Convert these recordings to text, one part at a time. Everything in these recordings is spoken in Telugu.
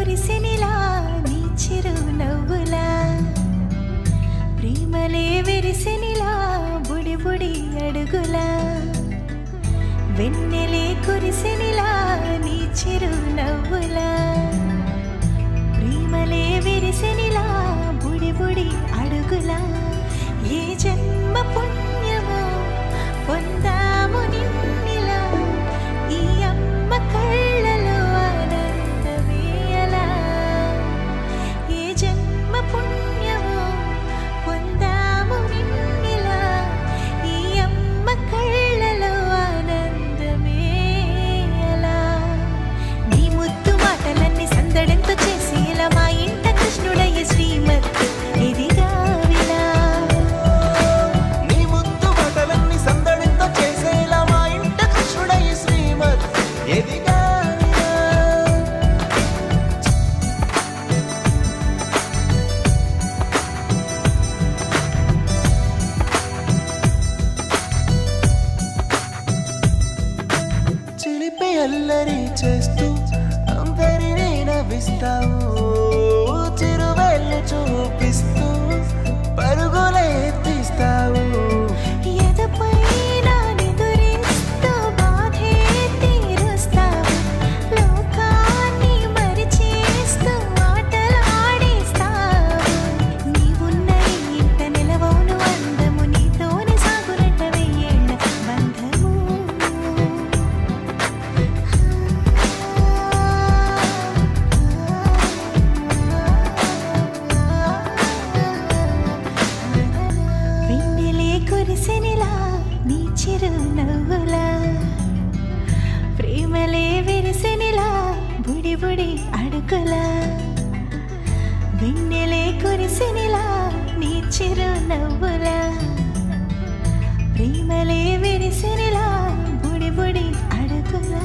కురిసెనిలా నీ చిరునవ్వులా ప్రేమలే విరిసెనిలా బుడి బుడి అడుగులా వెన్నెలే కురిసెనిలా నీ చిరునవ్వులా ప్రేమలే విరిసెనిలా బుడి బుడి అడుగులా ఏ జన్మ పుణ్యమో పొందాము నిన్నిలా ఈ అమ్మ కళ్ళలో ఆనందమే అలా ఏ జన్మ పుణ్యమో పొందాము నిన్నిలా ఈ అమ్మ కళ్ళలో ఆనందమే అలా నీ ముద్దు మాటలన్నీ సందడెంతో చేసి ఇలా మా ఇంట కృష్ణుడయ్య శ్రీమత్ ఇదిగా విలా నీ ముద్దు మాటలన్నీ సందడితో చేసేలా మా ఇంట కృష్ణుడయ్య శ్రీమత్ ఎదిగా చిలిపి అల్లరి చేస్తూ అందరినీ నవ్విస్తావు చిరువెళ్ళు చూపిస్తూ పరుగులే తీస్తావు ఎదపై నా నిదురిస్తూ బాధే తీరుస్తావు లోకాన్ని మరిచేస్తూ ఆటలాడేస్తావు నీవున్న ఈ ఇంట నిలవవును అందము నీతోనే సాగునట్ట వెయ్యేళ్ళ బంధము వెన్నెలే కురిసెనిలా నీ చిరునవ్వులా ప్రేమలే విరిసెనిలా బుడి బుడి అడుగులా వెన్నెలే కురిసెనిలా నీ చిరునవ్వులా ప్రేమలే విరిసెనిలా బుడి బుడి అడుగులా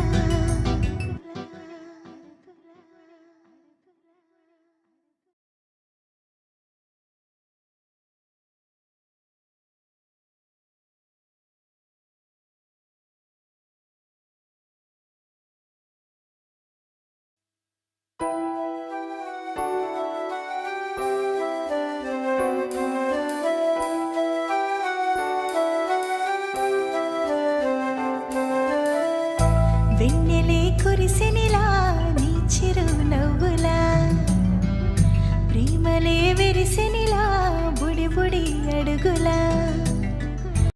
వెన్నెలే కురిసెనిలా నీ చిరునవ్వులా ప్రేమలే విరిసెనిలా